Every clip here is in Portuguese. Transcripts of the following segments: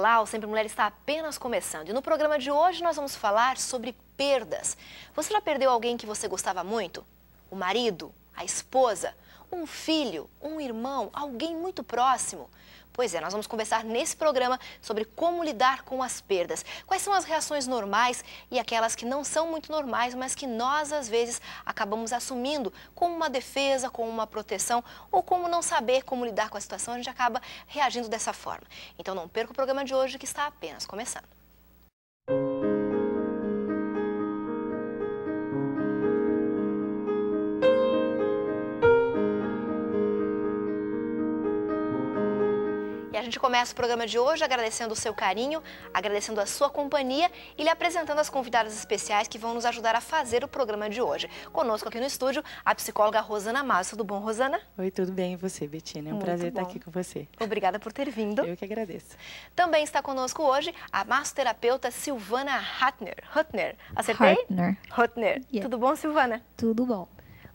Olá, o Sempre Mulher está apenas começando e no programa de hoje nós vamos falar sobre perdas. Você já perdeu alguém que você gostava muito? O marido, a esposa, um filho, um irmão, alguém muito próximo? Pois é, nós vamos conversar nesse programa sobre como lidar com as perdas. Quais são as reações normais e aquelas que não são muito normais, mas que nós, às vezes, acabamos assumindo como uma defesa, como uma proteção, ou como não saber como lidar com a situação, a gente acaba reagindo dessa forma. Então não perca o programa de hoje que está apenas começando. E a gente começa o programa de hoje agradecendo o seu carinho, agradecendo a sua companhia e lhe apresentando as convidadas especiais que vão nos ajudar a fazer o programa de hoje. Conosco aqui no estúdio, a psicóloga Rosana Masso. Tudo bom, Rosana? Oi, tudo bem? E você, Betina? É um prazer estar aqui com você. Obrigada por ter vindo. Eu que agradeço. Também está conosco hoje a massoterapeuta Silvana Huttner. Acertei? Huttner. Yeah. Tudo bom, Silvana? Tudo bom.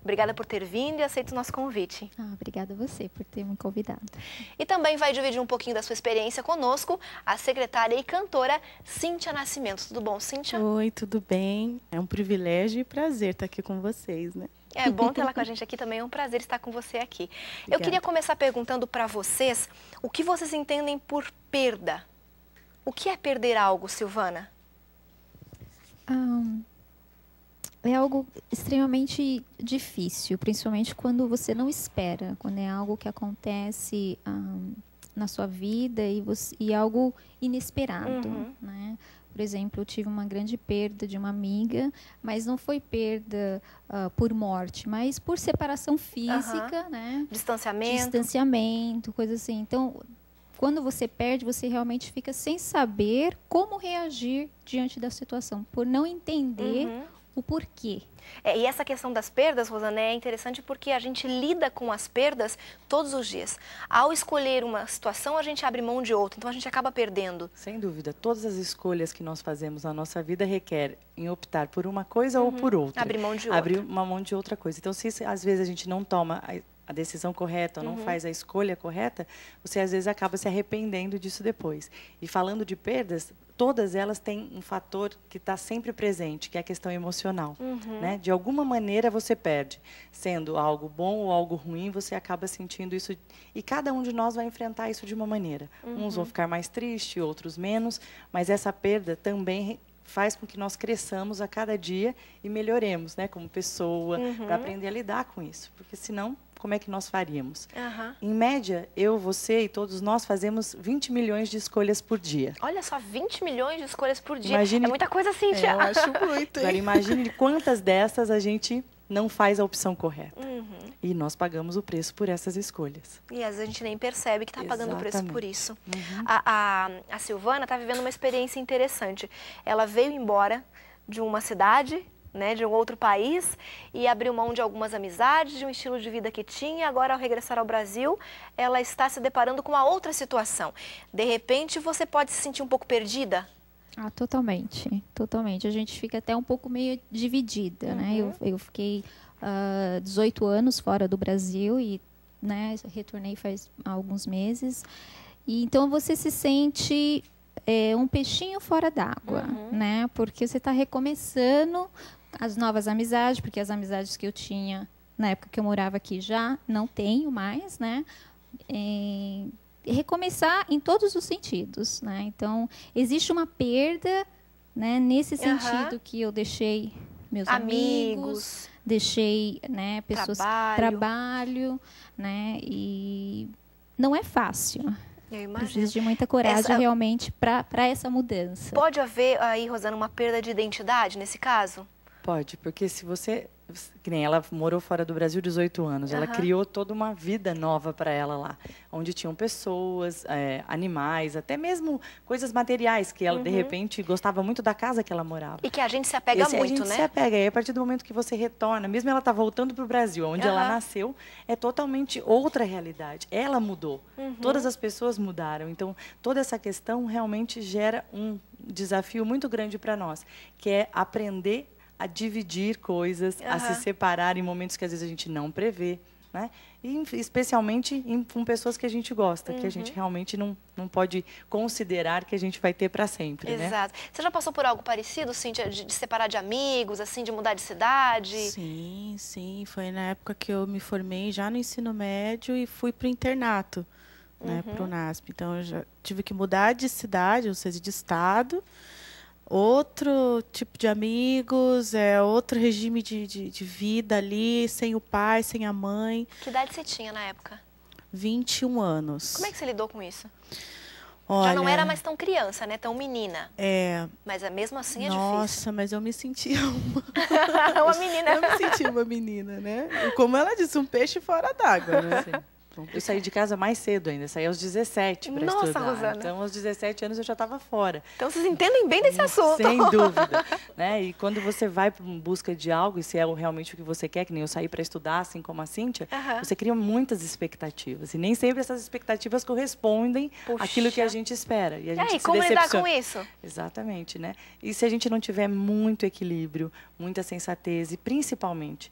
Obrigada por ter vindo e aceito o nosso convite. Obrigada a você por ter me convidado. E também vai dividir um pouquinho da sua experiência conosco a secretária e cantora Cíntia Nascimento. Tudo bom, Cíntia? Oi, tudo bem? É um privilégio e prazer estar aqui com vocês, né? É bom tê-la com a gente aqui também, é um prazer estar com você aqui. Obrigada. Eu queria começar perguntando para vocês o que vocês entendem por perda. O que é perder algo, Silvana? É algo extremamente difícil, principalmente quando você não espera, quando é algo que acontece na sua vida e algo inesperado, né? Por exemplo, eu tive uma grande perda de uma amiga, mas não foi perda por morte, mas por separação física, né? Distanciamento, coisa assim. Então, quando você perde, você realmente fica sem saber como reagir diante da situação, por não entender o porquê. E essa questão das perdas, Rosana, é interessante porque a gente lida com as perdas todos os dias. Ao escolher uma situação, a gente abre mão de outra, então a gente acaba perdendo. Sem dúvida, todas as escolhas que nós fazemos na nossa vida requer em optar por uma coisa ou por outra. Abrir mão de outra. Abrir uma mão de outra coisa. Então, se às vezes a gente não toma a decisão correta, ou não faz a escolha correta, você às vezes acaba se arrependendo disso depois. E falando de perdas, todas elas têm um fator que está sempre presente, que é a questão emocional. Né? De alguma maneira você perde. Sendo algo bom ou algo ruim, você acaba sentindo isso. E cada um de nós vai enfrentar isso de uma maneira. Uns vão ficar mais tristes, outros menos, mas essa perda também faz com que nós cresçamos a cada dia e melhoremos, né, como pessoa, para aprender a lidar com isso. Porque senão, como é que nós faríamos? Em média, eu, você e todos nós fazemos 20 milhões de escolhas por dia. Olha só, 20 milhões de escolhas por dia. Imagine... É muita coisa, Cíntia. Eu acho muito. Agora, imagine quantas dessas a gente não faz a opção correta. E nós pagamos o preço por essas escolhas. E às vezes a gente nem percebe que está pagando o preço por isso. A Silvana está vivendo uma experiência interessante. Ela veio embora de uma cidade, né, de um outro país, e abriu mão de algumas amizades, de um estilo de vida que tinha. Agora, ao regressar ao Brasil, ela está se deparando com uma outra situação. De repente, você pode se sentir um pouco perdida? Totalmente, totalmente. A gente fica até um pouco meio dividida, né? Eu fiquei 18 anos fora do Brasil e, né, retornei faz alguns meses. E então você se sente um peixinho fora d'água, né? Porque você está recomeçando as novas amizades, porque as amizades que eu tinha na época que eu morava aqui já não tenho mais, né? Recomeçar em todos os sentidos, né? Então, existe uma perda, né, nesse sentido que eu deixei meus amigos, deixei, né, pessoas, trabalho, né? E não é fácil. Eu imagino. Precisa de muita coragem realmente para essa mudança. Pode haver aí, Rosana, uma perda de identidade nesse caso? Pode, porque se você... Que nem ela morou fora do Brasil 18 anos. Ela criou toda uma vida nova para ela lá. Onde tinham pessoas, animais, até mesmo coisas materiais. Que ela, de repente, gostava muito da casa que ela morava. E que a gente se apega muito, né? A gente se apega. E a partir do momento que você retorna, mesmo ela tá voltando para o Brasil, onde ela nasceu, é totalmente outra realidade. Ela mudou. Todas as pessoas mudaram. Então, toda essa questão realmente gera um desafio muito grande para nós. Que é aprender a dividir coisas, a se separar em momentos que às vezes a gente não prevê. né? E especialmente com pessoas que a gente gosta, que a gente realmente não pode considerar que a gente vai ter para sempre, Exato. Você já passou por algo parecido, Cíntia, de separar de amigos, assim, de mudar de cidade? Sim, sim. Foi na época que eu me formei já no ensino médio e fui para o internato, né, para o NASP. Então, eu já tive que mudar de cidade, ou seja, de estado. Outro tipo de amigos, outro regime de vida ali, sem o pai, sem a mãe. Que idade você tinha na época? 21 anos. Como é que você lidou com isso? Olha, Já não era mais tão criança, né? Tão menina. É. Mas mesmo assim é Nossa, difícil. mas eu me sentia uma menina. Eu me sentia uma menina, né? Como ela disse, um peixe fora d'água, né? Sim. Eu saí de casa mais cedo ainda, saí aos 17 para Nossa, estudar. Rosana. Então, aos 17 anos eu já estava fora. Então, vocês entendem bem desse assunto. Sem dúvida. Né? E quando você vai em busca de algo, e se é realmente o que você quer, que nem eu saí para estudar, assim como a Cíntia, você cria muitas expectativas. E nem sempre essas expectativas correspondem àquilo que a gente espera. E aí, como lidar com isso? Exatamente, né? E se a gente não tiver muito equilíbrio, muita sensatez e, principalmente,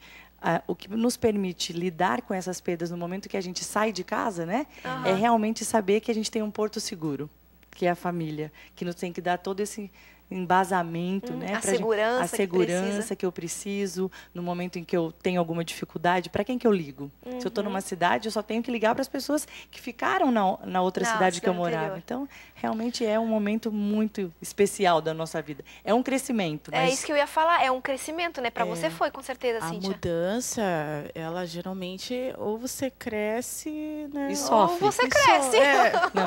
o que nos permite lidar com essas perdas no momento que a gente sai de casa, né? É realmente saber que a gente tem um porto seguro, que é a família, que nos tem que dar todo esse embasamento, né? A segurança que eu preciso no momento em que eu tenho alguma dificuldade. Para quem que eu ligo? Se eu estou numa cidade, eu só tenho que ligar para as pessoas que ficaram na outra cidade que eu morava. Então, realmente é um momento muito especial da nossa vida. É um crescimento. É isso que eu ia falar, é um crescimento, né? Para você foi, com certeza, Cíntia. A mudança, ela geralmente, ou você cresce, né? E sofre. Ou você cresce.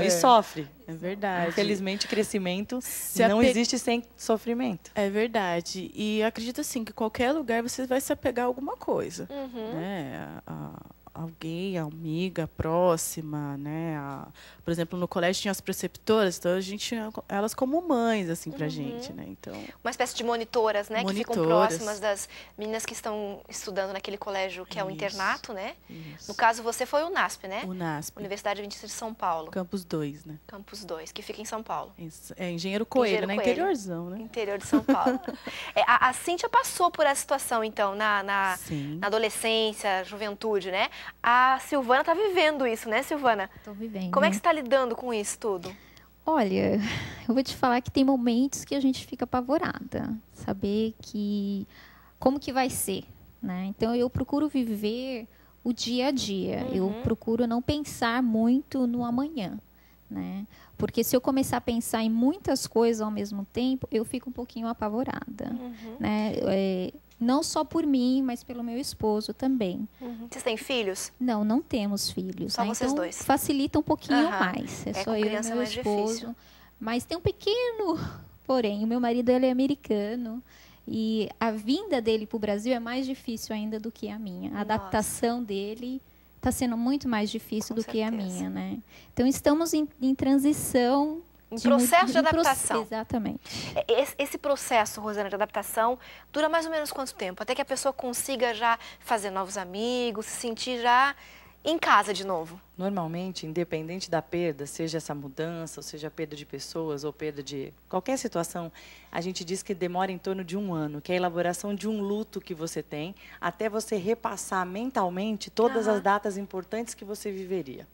E sofre. É verdade. Infelizmente, crescimento não existe sem sofrimento. É verdade. E acredito assim que qualquer lugar você vai se apegar a alguma coisa, né? Alguém, a amiga próxima, né? Por exemplo, no colégio tinha as preceptoras, então a gente tinha elas como mães, assim, pra gente, né? Então, uma espécie de monitoras, né? Que ficam próximas das meninas que estão estudando naquele colégio que é o internato, né? Isso. No caso, você foi o NASP, né? O NASP. Universidade Adventista de São Paulo. Campus 2, né? Campus 2, que fica em São Paulo. Isso. É Engenheiro Coelho, né? Interiorzão, né? Interior de São Paulo. A Cíntia passou por essa situação, então, na adolescência, juventude, né? A Silvana está vivendo isso, né, Silvana? Estou vivendo. Como é que você está lidando com isso tudo? Olha, eu vou te falar que tem momentos que a gente fica apavorada. Saber como que vai ser, né? Então, eu procuro viver o dia a dia. Eu procuro não pensar muito no amanhã, né? Porque se eu começar a pensar em muitas coisas ao mesmo tempo, eu fico um pouquinho apavorada, né? Não só por mim, mas pelo meu esposo também. Vocês têm filhos? Não temos filhos. Só vocês então, dois? Facilita um pouquinho mais. É só eu e meu mais esposo. Difícil. Mas tem um pequeno porém. O meu marido, ele é americano. E a vinda dele para o Brasil é mais difícil ainda do que a minha. A adaptação dele está sendo muito mais difícil do que a minha, né? Então, estamos em transição. Em processo de adaptação. Exatamente. Esse processo, Rosana, de adaptação, dura mais ou menos quanto tempo? Até que a pessoa consiga já fazer novos amigos, se sentir já em casa de novo? Normalmente, independente da perda, seja essa mudança, ou seja a perda de pessoas, ou perda de qualquer situação, a gente diz que demora em torno de 1 ano, que é a elaboração de um luto que você tem, até você repassar mentalmente todas as datas importantes que você viveria.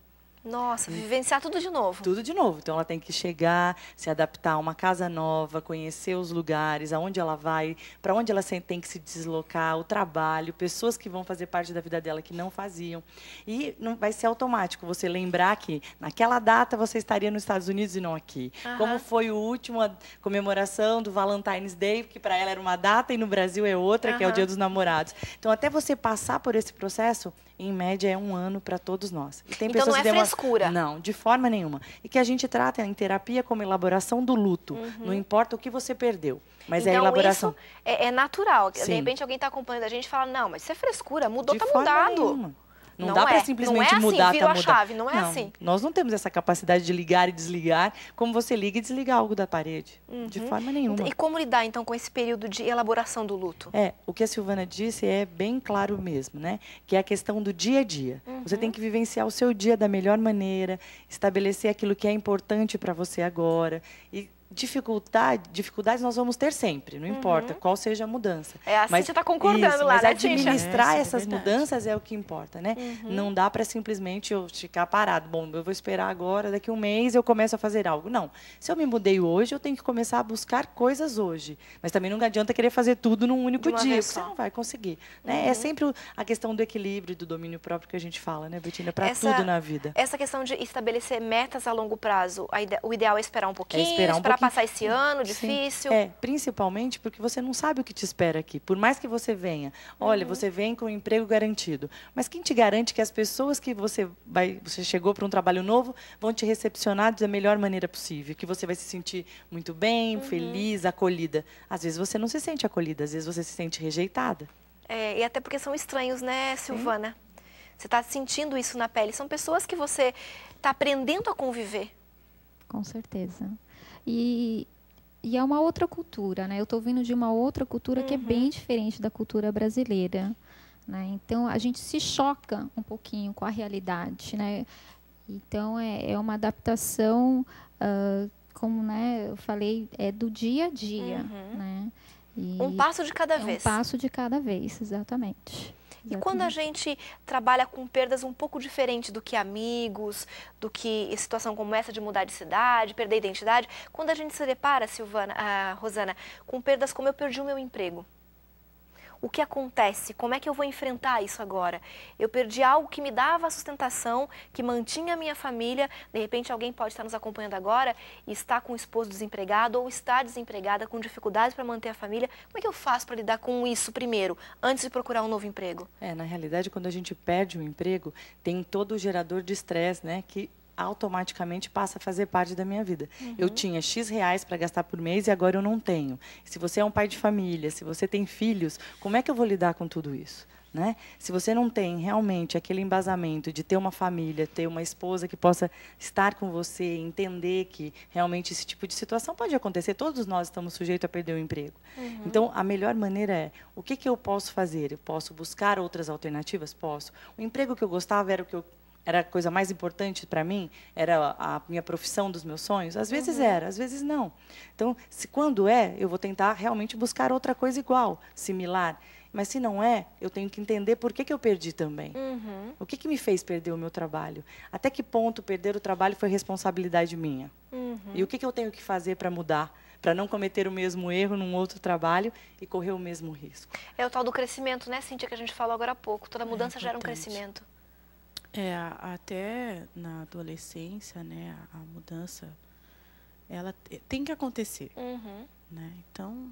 Nossa, vivenciar tudo de novo. Tudo de novo. Então, ela tem que chegar, se adaptar a uma casa nova, conhecer os lugares, aonde ela vai, para onde ela tem que se deslocar, o trabalho, pessoas que vão fazer parte da vida dela que não faziam. E não vai ser automático você lembrar que naquela data você estaria nos Estados Unidos e não aqui. Como foi a última comemoração do Valentine's Day, que para ela era uma data e no Brasil é outra, que é o Dia dos Namorados. Então, até você passar por esse processo, em média, é 1 ano para todos nós. E tem então, pessoas não é frescura? Não, de forma nenhuma. E que a gente trata em terapia como elaboração do luto. Não importa o que você perdeu, mas então, é a elaboração. Isso é natural. Sim. De repente, alguém está acompanhando a gente e fala, não, mas isso é frescura, mudou, está mudado. Nenhuma. Não dá para simplesmente assim, mudar, virou a chave, não é assim. Nós não temos essa capacidade de ligar e desligar, como você liga e desliga algo da parede. De forma nenhuma. E como lidar, então, com esse período de elaboração do luto? O que a Silvana disse é bem claro mesmo, né? Que é a questão do dia a dia. Você tem que vivenciar o seu dia da melhor maneira, estabelecer aquilo que é importante para você agora e dificuldades nós vamos ter sempre, não importa qual seja a mudança. Assim você está concordando lá, mas né, administrar Tícia? essas mudanças é o que importa, né? Não dá para simplesmente eu ficar parado. Bom, eu vou esperar agora, daqui a um mês eu começo a fazer algo. Não. Se eu me mudei hoje, eu tenho que começar a buscar coisas hoje. Mas também não adianta querer fazer tudo num único dia, porque você não vai conseguir. Né? É sempre a questão do equilíbrio, do domínio próprio que a gente fala, né, Betina? Para tudo na vida. Essa questão de estabelecer metas a longo prazo, o ideal é esperar um pouquinho, esperar passar esse ano difícil. Principalmente porque você não sabe o que te espera aqui. Por mais que você venha, olha, você vem com um emprego garantido, mas quem te garante que as pessoas que você chegou para um trabalho novo vão te recepcionar da melhor maneira possível, que você vai se sentir muito bem, feliz, acolhida. Às vezes você não se sente acolhida, às vezes você se sente rejeitada. E até porque são estranhos, né, Silvana? Você está sentindo isso na pele. São pessoas que você está aprendendo a conviver. Com certeza. E é uma outra cultura, né? Eu estou vindo de uma outra cultura que é bem diferente da cultura brasileira, né? Então, a gente se choca um pouquinho com a realidade, né? Então, é uma adaptação, como, né, eu falei, é do dia a dia, né? Um passo de cada vez. Um passo de cada vez, exatamente. E quando a gente trabalha com perdas um pouco diferente do que amigos, do que situação como essa de mudar de cidade, perder a identidade, quando a gente se depara, Rosana, com perdas como eu perdi o meu emprego, o que acontece? Como é que eu vou enfrentar isso agora? Eu perdi algo que me dava sustentação, que mantinha a minha família. De repente, alguém pode estar nos acompanhando agora e está com o esposo desempregado ou está desempregada, com dificuldades para manter a família. Como é que eu faço para lidar com isso primeiro, antes de procurar um novo emprego? Na realidade, quando a gente perde um emprego, tem todo o gerador de estresse, né, que automaticamente passa a fazer parte da minha vida. Eu tinha X reais para gastar por mês e agora eu não tenho. Se você é um pai de família, se você tem filhos, como é que eu vou lidar com tudo isso? Né? Se você não tem realmente aquele embasamento de ter uma família, ter uma esposa que possa estar com você, entender que realmente esse tipo de situação pode acontecer, todos nós estamos sujeitos a perder o emprego. Então, a melhor maneira é, o que eu posso fazer? Eu posso buscar outras alternativas? Posso. O emprego que eu gostava era a coisa mais importante para mim? Era a minha profissão dos meus sonhos? Às vezes era, às vezes não. Então, quando eu vou tentar realmente buscar outra coisa igual, similar. Mas se não eu tenho que entender por que eu perdi também. O que me fez perder o meu trabalho? Até que ponto perder o trabalho foi responsabilidade minha? E o que eu tenho que fazer para mudar? Para não cometer o mesmo erro num outro trabalho e correr o mesmo risco. É o tal do crescimento, né, Cíntia, que a gente falou agora há pouco. Toda mudança gera um crescimento. Até na adolescência, né, a mudança, ela tem que acontecer, né? Então...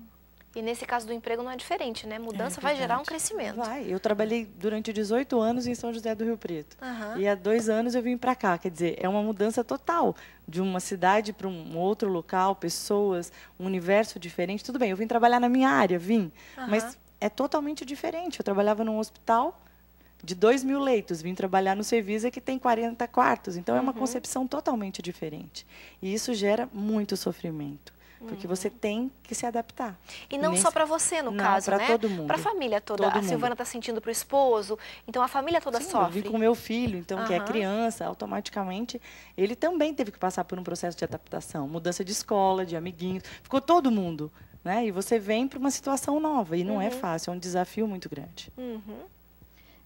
E nesse caso do emprego não é diferente, né? Mudança vai gerar um crescimento. Vai. Eu trabalhei durante 18 anos em São José do Rio Preto. E há 2 anos eu vim para cá. Quer dizer, é uma mudança total de uma cidade para um outro local, pessoas, um universo diferente. Tudo bem, eu vim trabalhar na minha área, mas é totalmente diferente. Eu trabalhava num hospital de 2.000 leitos, vim trabalhar no Servisa que tem 40 quartos. Então, é uma concepção totalmente diferente. E isso gera muito sofrimento. Porque você tem que se adaptar. E não só para você, no caso, né? Para todo mundo. Para a família toda. A Silvana está sentindo para o esposo, então a família toda sofre. Eu vim com meu filho, então, que é criança, automaticamente, ele também teve que passar por um processo de adaptação. Mudança de escola, de amiguinhos, ficou todo mundo. Né? E você vem para uma situação nova, e não é fácil, é um desafio muito grande.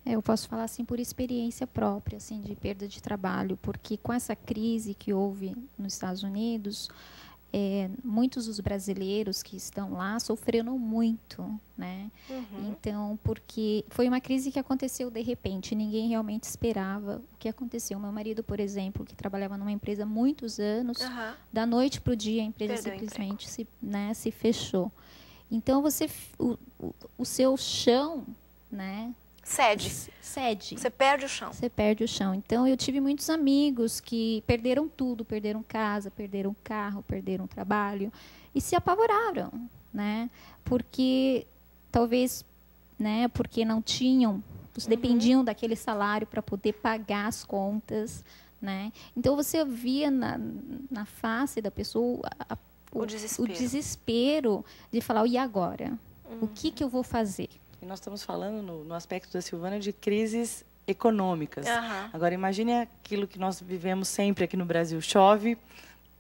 Eu posso falar assim por experiência própria, assim, de perda de trabalho, porque com essa crise que houve nos Estados Unidos, muitos dos brasileiros que estão lá sofreram muito, né? Então, porque foi uma crise que aconteceu de repente, ninguém realmente esperava o que aconteceu. Meu marido, por exemplo, que trabalhava numa empresa há muitos anos, da noite para o dia a empresa simplesmente se fechou. Então, o seu chão, né? Cede. Você perde o chão. Você perde o chão. Então, eu tive muitos amigos que perderam tudo, perderam casa, perderam carro, perderam trabalho e se apavoraram, né? Porque talvez, né, porque não tinham, dependiam daquele salário para poder pagar as contas, né? Então, você via na face da pessoa o desespero de falar, e agora? O que eu vou fazer? E nós estamos falando, no aspecto da Silvana, de crises econômicas. Agora, imagine aquilo que nós vivemos sempre aqui no Brasil. Chove,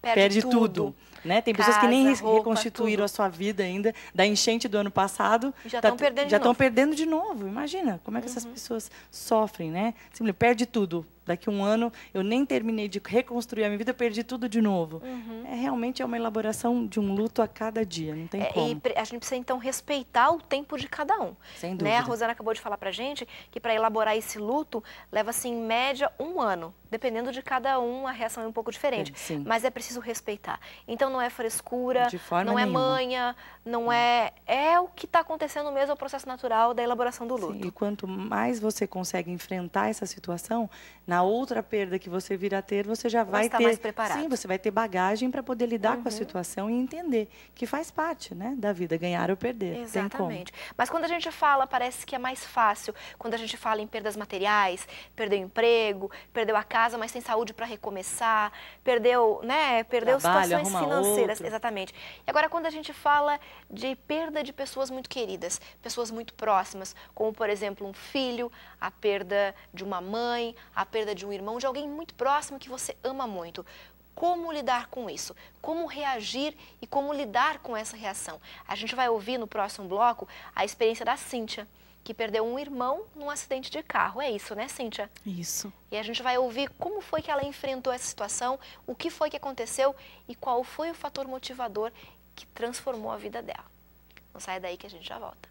perde tudo. Né? Tem pessoas que nem reconstituíram tudo. A sua vida ainda, da enchente do ano passado. Já estão perdendo de novo. Imagina como é que essas pessoas sofrem, né? Simplesmente perde tudo. Daqui a um ano, eu nem terminei de reconstruir a minha vida, eu perdi tudo de novo. Realmente é uma elaboração de um luto a cada dia, não tem como. E a gente precisa, então, respeitar o tempo de cada um. Sem dúvida. Né? A Rosana acabou de falar pra gente que para elaborar esse luto, leva-se, em média, 1 ano. Dependendo de cada um, a reação é um pouco diferente. Sim. Mas é preciso respeitar. Então, não é frescura, de forma não é nenhuma. manha, não é... É o que está acontecendo mesmo, é o processo natural da elaboração do luto. Sim, e quanto mais você consegue enfrentar essa situação, na outra perda que você vir a ter, você já vai ter... mais preparado. Sim, você vai ter bagagem para poder lidar com a situação e entender que faz parte, né, da vida, ganhar ou perder. Exatamente. Mas quando a gente fala, parece que é mais fácil. Quando a gente fala em perdas materiais, perdeu o emprego, perdeu a casa, mas tem saúde para recomeçar, perdeu Trabalho, situações financeiras. outro. Exatamente. E agora, quando a gente fala de perda de pessoas muito queridas, pessoas muito próximas, como, por exemplo, um filho, a perda de uma mãe, a perda de um irmão, de alguém muito próximo que você ama muito. Como lidar com isso? Como reagir e como lidar com essa reação? A gente vai ouvir no próximo bloco a experiência da Cíntia, que perdeu um irmão num acidente de carro. É isso, né, Cíntia? Isso. E a gente vai ouvir como foi que ela enfrentou essa situação, o que foi que aconteceu e qual foi o fator motivador que transformou a vida dela. Não saia daí que a gente já volta.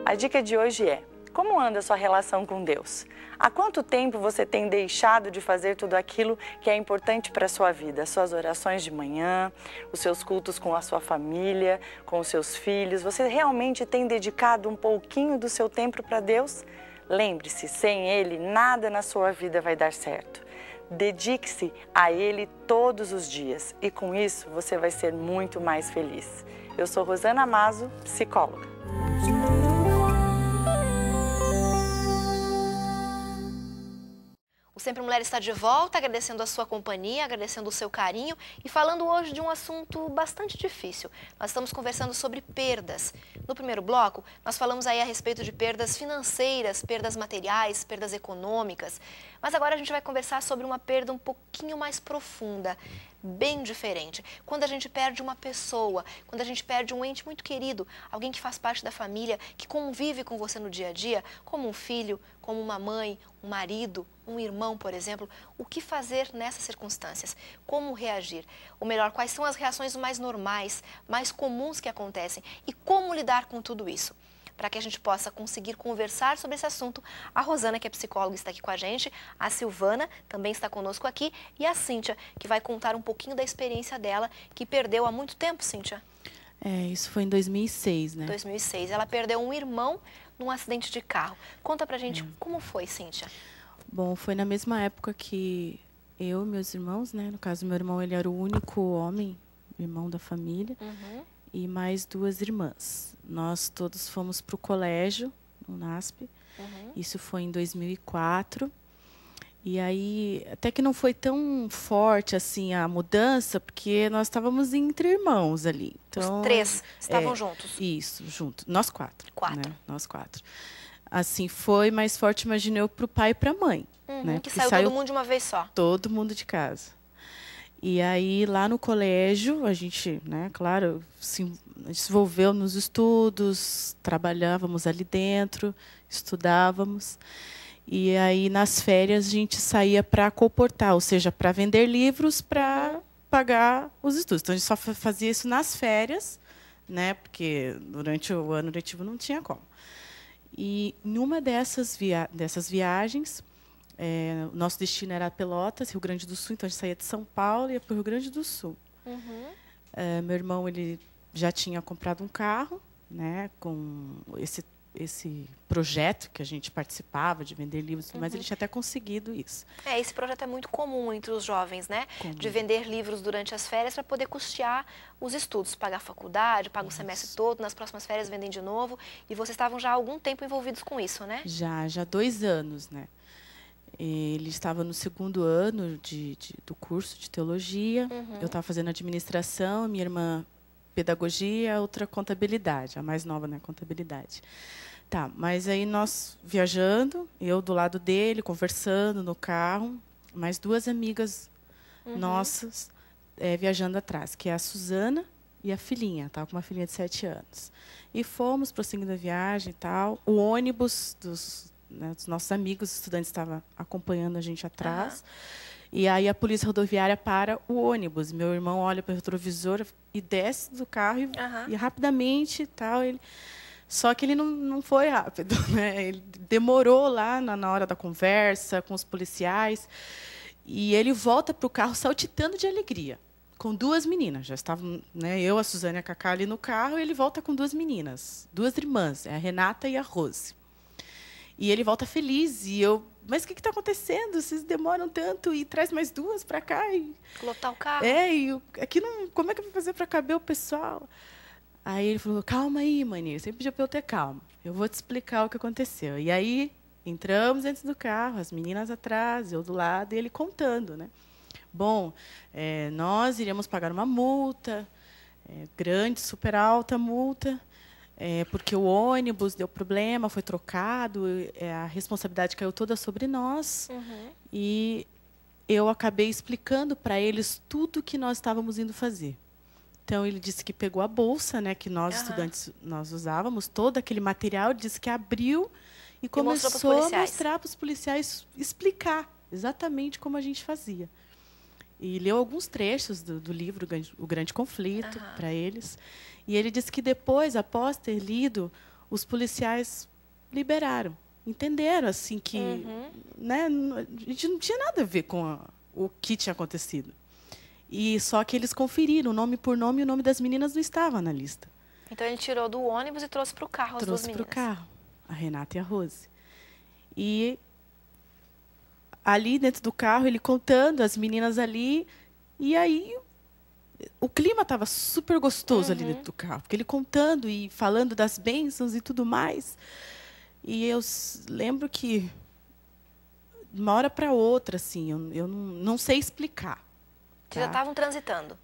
A dica de hoje é: como anda a sua relação com Deus? Há quanto tempo você tem deixado de fazer tudo aquilo que é importante para a sua vida? As suas orações de manhã, os seus cultos com a sua família, com os seus filhos. Você realmente tem dedicado um pouquinho do seu tempo para Deus? Lembre-se, sem Ele, nada na sua vida vai dar certo. Dedique-se a Ele todos os dias e com isso você vai ser muito mais feliz. Eu sou Rosana Mazo, psicóloga. O Sempre Mulher está de volta, agradecendo a sua companhia, agradecendo o seu carinho e falando hoje de um assunto bastante difícil. Nós estamos conversando sobre perdas. No primeiro bloco, nós falamos aí a respeito de perdas financeiras, perdas materiais, perdas econômicas. Mas agora a gente vai conversar sobre uma perda um pouquinho mais profunda, bem diferente. Quando a gente perde uma pessoa, quando a gente perde um ente muito querido, alguém que faz parte da família, que convive com você no dia a dia, como um filho, como uma mãe, um marido, um irmão, por exemplo, o que fazer nessas circunstâncias? Como reagir? Ou melhor, quais são as reações mais normais, mais comuns que acontecem? E como lidar com tudo isso? Para que a gente possa conseguir conversar sobre esse assunto, a Rosana, que é psicóloga, está aqui com a gente, a Silvana também está conosco aqui e a Cíntia, que vai contar um pouquinho da experiência dela, que perdeu há muito tempo, Cíntia. Isso foi em 2006, né? 2006. Ela perdeu um irmão num acidente de carro. Conta pra gente como foi, Cíntia. Bom, foi na mesma época que eu e meus irmãos, né? No caso, meu irmão, ele era o único homem, irmão da família, e mais 2 irmãs. Nós todos fomos para o colégio, no NASP. Isso foi em 2004. E aí, até que não foi tão forte assim a mudança, porque nós estávamos entre irmãos ali. Então, os 3 estavam juntos? Isso, juntos. Nós 4. 4. Né? Nós 4. Assim, foi mais forte, imagino eu, para o pai e para a mãe. Né? Que saiu todo mundo de uma vez só. Todo mundo de casa. E aí, lá no colégio, a gente, né, claro, se envolveu nos estudos, trabalhávamos ali dentro, estudávamos. E aí, nas férias, a gente saía para colportar, ou seja, para vender livros para pagar os estudos. Então, a gente só fazia isso nas férias, né, porque durante o ano letivo não tinha como. E numa dessas viagens, o nosso destino era Pelotas, Rio Grande do Sul, então a gente saía de São Paulo e ia para o Rio Grande do Sul. Meu irmão, ele já tinha comprado um carro, né, com esse projeto que a gente participava de vender livros, mas ele tinha até conseguido isso. Esse projeto é muito comum entre os jovens, né? De vender livros durante as férias para poder custear os estudos, pagar a faculdade, pagar o semestre todo, nas próximas férias vendem de novo. E vocês estavam já há algum tempo envolvidos com isso, né? Já 2 anos, né? Ele estava no 2º ano do curso de teologia. Eu estava fazendo administração, minha irmã pedagogia, a outra contabilidade, a mais nova, né, contabilidade. Tá, mas aí nós viajando, eu do lado dele, conversando no carro, mais 2 amigas nossas viajando atrás, que é a Suzana e a filhinha, estava com uma filhinha de 7 anos. E fomos prosseguindo a viagem e tal. O ônibus dos nossos amigos estudantes estava acompanhando a gente atrás. E aí a polícia rodoviária para o ônibus. Meu irmão olha para o retrovisor e desce do carro e rapidamente tal. Só que ele não foi rápido, né? Ele demorou lá na hora da conversa com os policiais. E ele volta para o carro saltitando de alegria, com 2 meninas. Já estavam, né, eu, a Suzana e a Cacá ali no carro, e ele volta com 2 meninas, 2 irmãs, a Renata e a Rose. E ele volta feliz, e eu... Mas o que está acontecendo? Vocês demoram tanto e traz mais 2 para cá. Lotar o carro. Aqui não... Como é que eu vou fazer para caber o pessoal? Aí ele falou, calma aí, maninho. Sempre pediu para eu ter calma. Eu vou te explicar o que aconteceu. E aí, entramos dentro do carro, as meninas atrás, eu do lado, e ele contando, né? Bom, nós iríamos pagar uma multa, grande, super alta multa, porque o ônibus deu problema, foi trocado, a responsabilidade caiu toda sobre nós. E eu acabei explicando para eles tudo que nós estávamos indo fazer. Então, ele disse que pegou a bolsa, né, que nós, estudantes, nós usávamos, todo aquele material, disse que abriu e começou a mostrar para os policiais, explicar exatamente como a gente fazia. E leu alguns trechos do livro O Grande Conflito para eles. E ele disse que depois, após ter lido, os policiais liberaram. Entenderam assim que né, a gente não tinha nada a ver com o que tinha acontecido. E só que eles conferiram, nome por nome, e o nome das meninas não estava na lista. Então, ele tirou do ônibus e trouxe para o carro as 2 meninas. Trouxe para o carro, a Renata e a Rose. E ali dentro do carro, ele contando, as meninas ali, e aí o clima estava super gostoso ali dentro do carro, porque ele contando e falando das bênçãos e tudo mais. E eu lembro que, de uma hora para outra, assim, eu não sei explicar. Vocês já estavam transitando?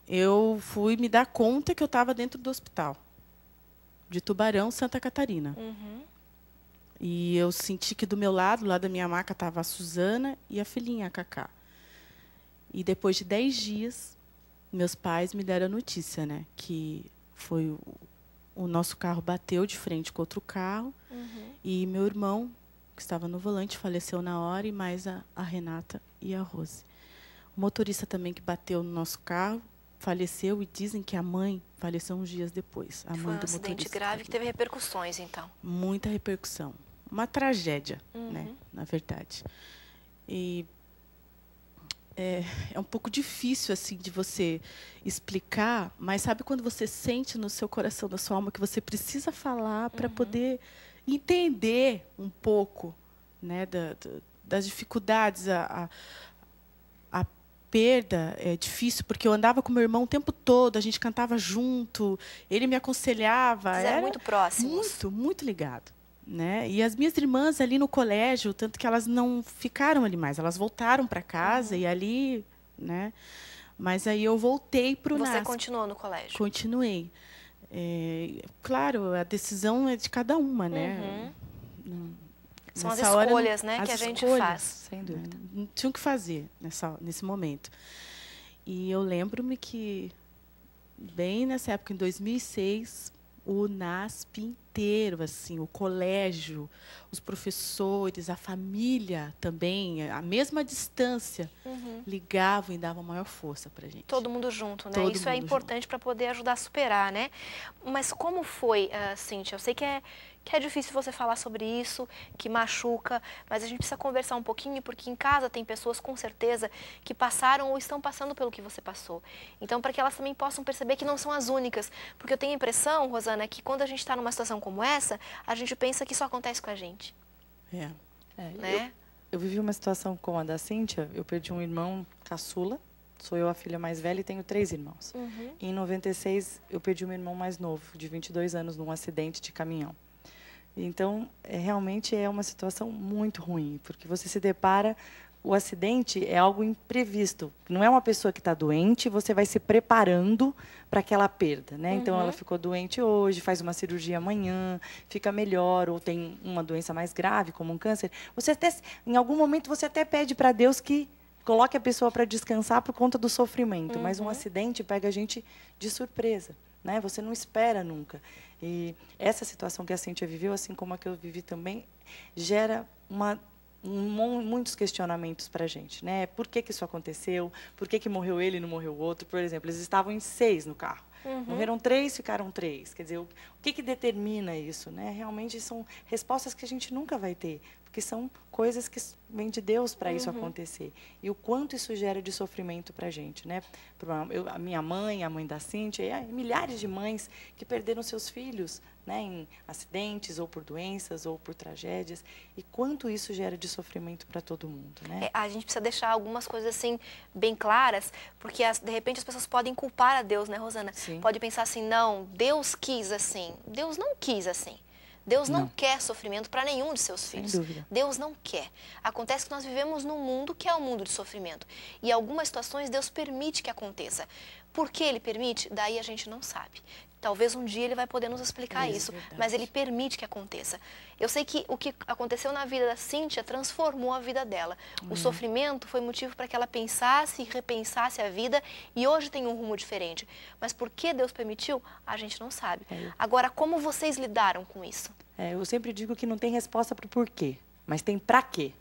Eu fui me dar conta que eu estava dentro do hospital de Tubarão, Santa Catarina. E eu senti que do meu lado, lá da minha maca, estava a Suzana e a filhinha, a Cacá. E depois de 10 dias, meus pais me deram a notícia, né, que foi o nosso carro bateu de frente com outro carro e meu irmão, que estava no volante, faleceu na hora, e mais a Renata e a Rose. O motorista também que bateu no nosso carro faleceu, e dizem que a mãe faleceu uns dias depois. A mãe do motorista. Foi um acidente grave que teve repercussões, então. Muita repercussão. Uma tragédia, né, na verdade. E é um pouco difícil assim de você explicar, mas sabe quando você sente no seu coração, na sua alma, que você precisa falar para poder entender um pouco, né, das dificuldades, a perda é difícil, porque eu andava com meu irmão o tempo todo, a gente cantava junto, ele me aconselhava. Vocês eram muito próximos. Muito, muito ligado. Né? E as minhas irmãs ali no colégio, tanto que elas não ficaram ali mais, elas voltaram para casa e ali, né? Mas aí eu voltei para o NASP. Você continuou no colégio? Continuei. Claro, a decisão é de cada uma, né? São as escolhas, né, que a gente faz. Sem dúvida. Não tinha o que fazer nesse momento. E eu lembro-me que, bem nessa época, em 2006, o NASP inteiro, assim, o colégio, os professores, a família também, a mesma distância, ligavam e davam maior força para a gente. Todo mundo junto, né? Isso é importante para poder ajudar a superar, né? Mas como foi, Cíntia? Eu sei que é difícil você falar sobre isso, que machuca, mas a gente precisa conversar um pouquinho, porque em casa tem pessoas, com certeza, que passaram ou estão passando pelo que você passou. Então, para que elas também possam perceber que não são as únicas. Porque eu tenho a impressão, Rosana, que quando a gente está numa situação como essa, a gente pensa que isso acontece com a gente. Né? Eu vivi uma situação como a da Cíntia. Eu perdi um irmão caçula, sou eu a filha mais velha e tenho 3 irmãos. Em 96, eu perdi um irmão mais novo, de 22 anos, num acidente de caminhão. Então, realmente é uma situação muito ruim, porque você se depara o acidente é algo imprevisto. Não é uma pessoa que está doente, você vai se preparando para aquela perda, né? Então, ela ficou doente hoje, faz uma cirurgia amanhã, fica melhor, ou tem uma doença mais grave, como um câncer. Você até, em algum momento, você até pede para Deus que coloque a pessoa para descansar por conta do sofrimento. Mas um acidente pega a gente de surpresa, né? Você não espera nunca. E essa situação que a Cíntia viveu, assim como a que eu vivi também, gera muitos questionamentos para a gente, né? Por que isso aconteceu? Por que morreu ele e não morreu o outro? Por exemplo, eles estavam em 6 no carro. Morreram 3, ficaram 3. Quer dizer, o que determina isso, né? Realmente são respostas que a gente nunca vai ter, porque são coisas que vêm de Deus para isso acontecer. E o quanto isso gera de sofrimento para a gente, né? A minha mãe, a mãe da Cíntia, e milhares de mães que perderam seus filhos, né, em acidentes, ou por doenças, ou por tragédias, e quanto isso gera de sofrimento para todo mundo, né? A gente precisa deixar algumas coisas assim bem claras, porque de repente as pessoas podem culpar a Deus, né, Rosana? Sim. Pode pensar assim, não, Deus quis assim. Deus não quis assim. Deus não quer sofrimento para nenhum de seus filhos. Sem dúvida. Deus não quer. Acontece que nós vivemos num mundo que é um mundo de sofrimento. E algumas situações Deus permite que aconteça. Por que Ele permite? Daí a gente não sabe. Talvez um dia Ele vai poder nos explicar isso, mas Ele permite que aconteça. Eu sei que o que aconteceu na vida da Cíntia transformou a vida dela. O sofrimento foi motivo para que ela pensasse e repensasse a vida e hoje tem um rumo diferente. Mas por que Deus permitiu? A gente não sabe. Agora, como vocês lidaram com isso? Eu sempre digo que não tem resposta para o porquê, mas tem para quê.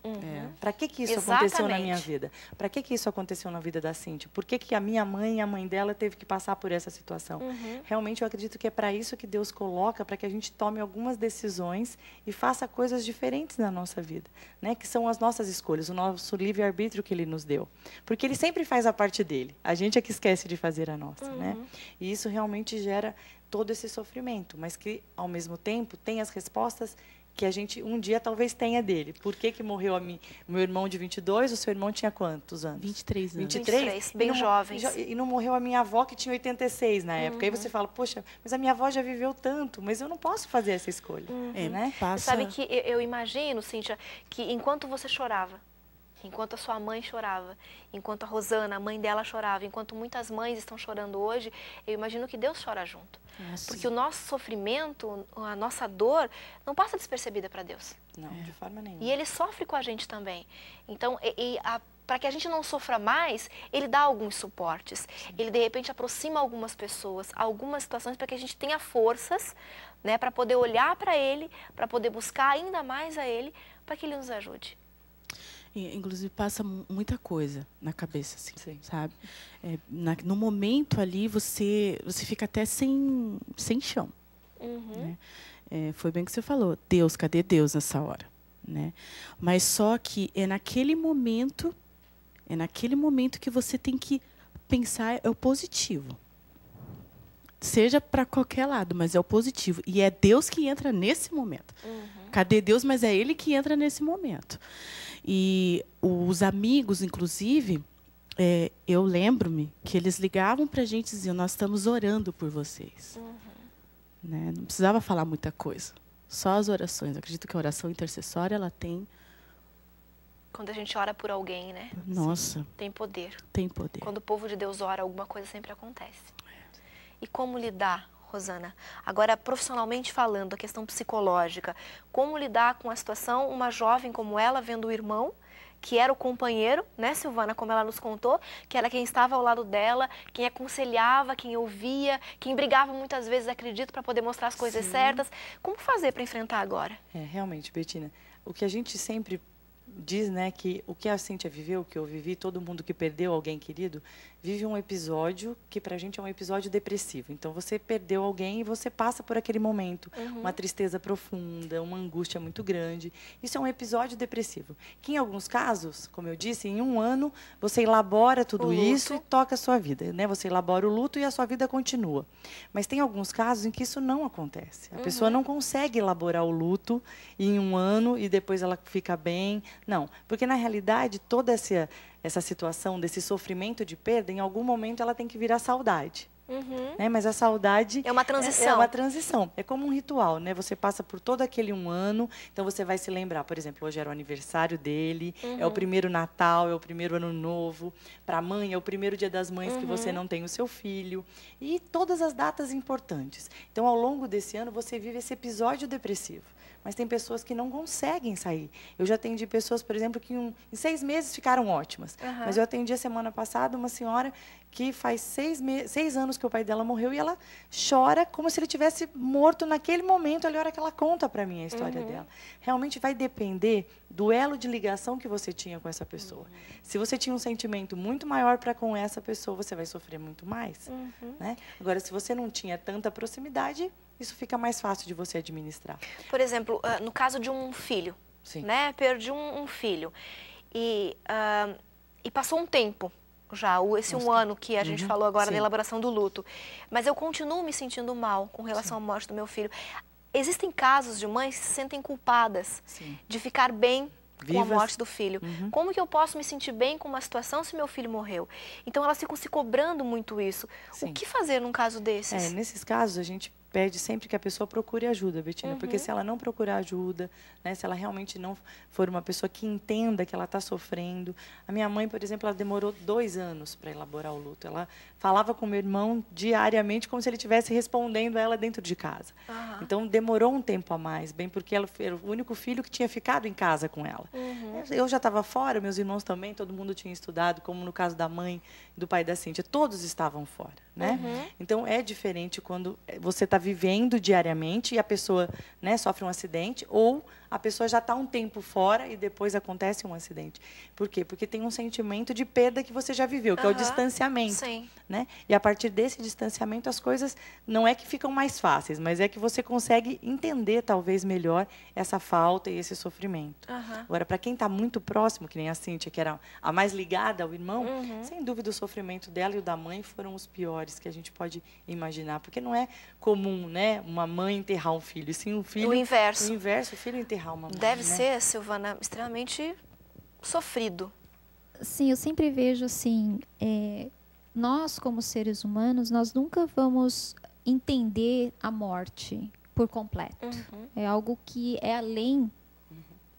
Para que isso aconteceu na minha vida? Para que isso aconteceu na vida da Cíntia? Por que a minha mãe e a mãe dela teve que passar por essa situação? Realmente eu acredito que é para isso que Deus coloca, para que a gente tome algumas decisões e faça coisas diferentes na nossa vida, né? Que são as nossas escolhas, o nosso livre-arbítrio que Ele nos deu. Porque Ele sempre faz a parte dele, a gente é que esquece de fazer a nossa, né? E isso realmente gera todo esse sofrimento, mas que, ao mesmo tempo, tem as respostas que a gente um dia talvez tenha dele. Por que morreu meu irmão de 22? O seu irmão tinha quantos anos? 23 anos. 23, bem jovens. E não morreu a minha avó, que tinha 86 na época. Aí você fala, poxa, mas a minha avó já viveu tanto, mas eu não posso fazer essa escolha. Né? Sabe que eu imagino, Cíntia, que enquanto você chorava, enquanto a sua mãe chorava, enquanto a Rosana, a mãe dela, chorava, enquanto muitas mães estão chorando hoje, eu imagino que Deus chora junto. Porque o nosso sofrimento, a nossa dor, não passa despercebida para Deus. Não, de forma nenhuma. E Ele sofre com a gente também. Então, para que a gente não sofra mais, Ele dá alguns suportes. Ele, de repente, aproxima algumas pessoas, algumas situações, para que a gente tenha forças, né, para poder olhar para Ele, para poder buscar ainda mais a Ele, para que Ele nos ajude. Inclusive, passa muita coisa na cabeça, assim, Sim. sabe? No momento ali, você fica até sem chão. Né? Foi bem o que você falou. Deus, cadê Deus nessa hora? Né? Mas só que é naquele momento que você tem que pensar é o positivo. Seja para qualquer lado, mas é o positivo. E é Deus que entra nesse momento. Cadê Deus? Mas é Ele que entra nesse momento. E os amigos, inclusive, eu lembro-me que eles ligavam para a gente e diziam, nós estamos orando por vocês. Né? Não precisava falar muita coisa. Só as orações. Eu acredito que a oração intercessória, ela tem... Quando a gente ora por alguém, né? Nossa. Sim, tem poder. Tem poder. Quando o povo de Deus ora, alguma coisa sempre acontece. E como lidar, Rosana? Agora, profissionalmente falando, a questão psicológica. Como lidar com a situação, uma jovem como ela, vendo o irmão, que era o companheiro, né, Silvana, como ela nos contou, que era quem estava ao lado dela, quem aconselhava, quem ouvia, quem brigava muitas vezes, acredito, para poder mostrar as coisas certas. Como fazer para enfrentar agora? Realmente, Bettina, o que a gente sempre diz, né, que o que a Cíntia viveu, o que eu vivi, todo mundo que perdeu alguém querido, vive um episódio que para a gente é um episódio depressivo. Então, você perdeu alguém e você passa por aquele momento, uma tristeza profunda, uma angústia muito grande. Isso é um episódio depressivo. Que, em alguns casos, como eu disse, em um ano, você elabora tudo isso e toca a sua vida. Né? Você elabora o luto e a sua vida continua. Mas tem alguns casos em que isso não acontece. A pessoa não consegue elaborar o luto em um ano e depois ela fica bem. Não, porque, na realidade, toda essa situação desse sofrimento de perda, em algum momento ela tem que virar saudade. Né? Mas a saudade é uma transição. É uma transição. É como um ritual, né? Você passa por todo aquele um ano, então você vai se lembrar, por exemplo, hoje era o aniversário dele, é o primeiro Natal, é o primeiro Ano Novo. Para a mãe, é o primeiro Dia das Mães que você não tem o seu filho. E todas as datas importantes. Então, ao longo desse ano, você vive esse episódio depressivo. Mas tem pessoas que não conseguem sair. Eu já atendi pessoas, por exemplo, que em 6 meses ficaram ótimas. Mas eu atendi a semana passada uma senhora que faz 6 anos que o pai dela morreu e ela chora como se ele tivesse morto naquele momento. Olha a hora que ela conta para mim a história dela. Realmente vai depender do elo de ligação que você tinha com essa pessoa. Se você tinha um sentimento muito maior para com essa pessoa, você vai sofrer muito mais. Né? Agora, se você não tinha tanta proximidade, isso fica mais fácil de você administrar. Por exemplo, no caso de um filho, né? Perdi um filho e passou um tempo já, esse um ano que a gente falou agora da elaboração do luto, mas eu continuo me sentindo mal com relação à morte do meu filho. Existem casos de mães que se sentem culpadas de ficar bem com a morte do filho. Como que eu posso me sentir bem com uma situação se meu filho morreu? Então elas ficam se cobrando muito isso. O que fazer num caso desses? Nesses casos a gente pede sempre que a pessoa procure ajuda, Betina, porque se ela não procurar ajuda, né, se ela realmente não for uma pessoa que entenda que ela está sofrendo. A minha mãe, por exemplo, ela demorou 2 anos para elaborar o luto. Ela falava com meu irmão diariamente como se ele estivesse respondendo a ela dentro de casa. Então, demorou um tempo a mais, bem porque ela era o único filho que tinha ficado em casa com ela. Eu já estava fora, meus irmãos também, todo mundo tinha estudado, como no caso da mãe e do pai da Cíntia, todos estavam fora, né? Então, é diferente quando você está vivendo diariamente e a pessoa, né, sofre um acidente, ou a pessoa já está um tempo fora e depois acontece um acidente. Por quê? Porque tem um sentimento de perda que você já viveu, que é o distanciamento. Né? E a partir desse distanciamento, as coisas não é que ficam mais fáceis, mas é que você consegue entender, talvez, melhor essa falta e esse sofrimento. Agora, para quem está muito próximo, que nem a Cíntia, que era a mais ligada ao irmão, sem dúvida o sofrimento dela e o da mãe foram os piores que a gente pode imaginar, porque não é comum, né, uma mãe enterrar um filho, sim um filho... O inverso. O inverso, o filho enterrar uma mãe. Deve ser, Silvana, extremamente sofrido. Sim, eu sempre vejo assim, nós como seres humanos, nós nunca vamos entender a morte por completo. É algo que é além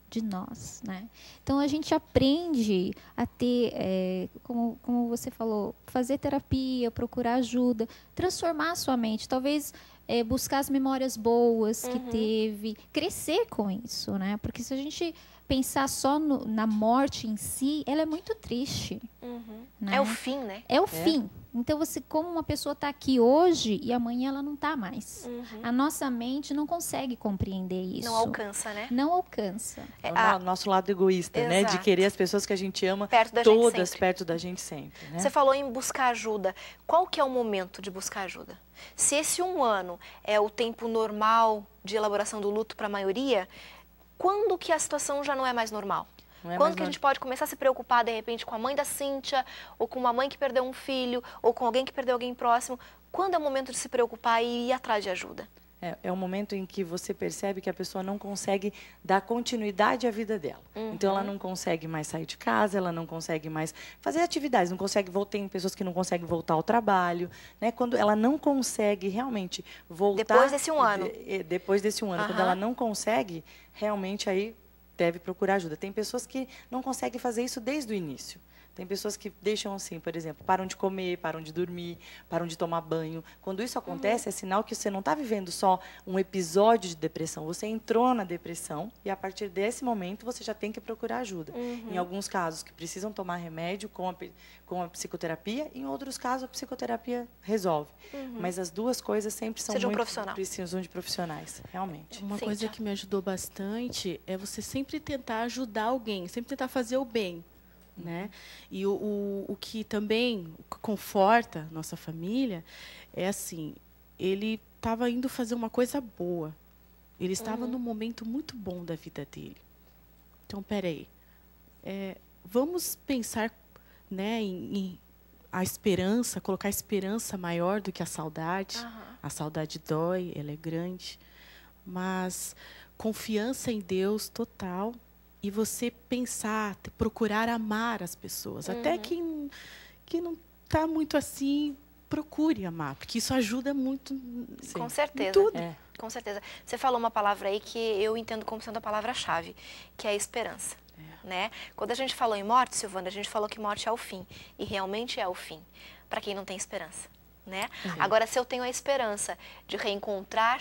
de nós, né? Então a gente aprende a ter, como você falou, fazer terapia, procurar ajuda, transformar a sua mente, talvez buscar as memórias boas que teve, crescer com isso, né? Porque se a gente pensar só na morte em si, ela é muito triste. Né? É o fim, né? É o fim. Então, como uma pessoa está aqui hoje e amanhã ela não está mais. A nossa mente não consegue compreender isso. Não alcança, né? Não alcança. É o nosso lado egoísta, né? De querer as pessoas que a gente ama todas perto da gente sempre. Né? Você falou em buscar ajuda. Qual que é o momento de buscar ajuda? Se esse um ano é o tempo normal de elaboração do luto para a maioria, quando que a situação já não é mais normal? Quando que a gente pode começar a se preocupar, de repente, com a mãe da Cíntia, ou com uma mãe que perdeu um filho, ou com alguém que perdeu alguém próximo? Quando é o momento de se preocupar e ir atrás de ajuda? É o momento em que você percebe que a pessoa não consegue dar continuidade à vida dela. Então, ela não consegue mais sair de casa, ela não consegue mais fazer atividades, não consegue voltar. Tem pessoas que não conseguem voltar ao trabalho, né? Quando ela não consegue realmente voltar... Depois desse um ano. Depois desse um ano. Quando ela não consegue, realmente aí deve procurar ajuda. Tem pessoas que não conseguem fazer isso desde o início. Tem pessoas que deixam assim, por exemplo, param de comer, param de dormir, param de tomar banho. Quando isso acontece, é sinal que você não está vivendo só um episódio de depressão. Você entrou na depressão e, a partir desse momento, você já tem que procurar ajuda. Em alguns casos, que precisam tomar remédio com a psicoterapia. Em outros casos, a psicoterapia resolve. Mas as duas coisas sempre são precisam de profissionais, realmente. Uma coisa que me ajudou bastante é você sempre tentar ajudar alguém, sempre tentar fazer o bem. Né? E o que também conforta nossa família é assim, ele estava indo fazer uma coisa boa, ele estava num momento muito bom da vida dele. Então, peraí, vamos pensar, né, em a esperança, colocar a esperança maior do que a saudade. A saudade dói, ela é grande, mas confiança em Deus total. E você pensar, procurar amar as pessoas. Até que não está muito assim, procure amar, porque isso ajuda muito. Sim. Com certeza. Em tudo. Com certeza. Você falou uma palavra aí que eu entendo como sendo a palavra-chave, que é a esperança. Né? Quando a gente falou em morte, Silvana, a gente falou que morte é o fim. E realmente é o fim, para quem não tem esperança. Né? Agora, se eu tenho a esperança de reencontrar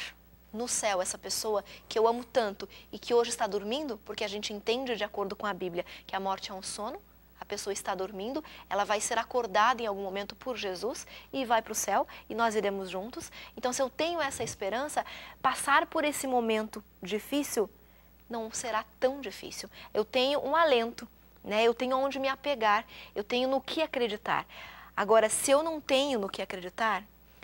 no céu essa pessoa que eu amo tanto e que hoje está dormindo, porque a gente entende de acordo com a Bíblia que a morte é um sono, a pessoa está dormindo, ela vai ser acordada em algum momento por Jesus e vai para o céu e nós iremos juntos. Então, se eu tenho essa esperança, passar por esse momento difícil não será tão difícil. Eu tenho um alento, né? Eu tenho onde me apegar, eu tenho no que acreditar. Agora, se eu não tenho no que acreditar,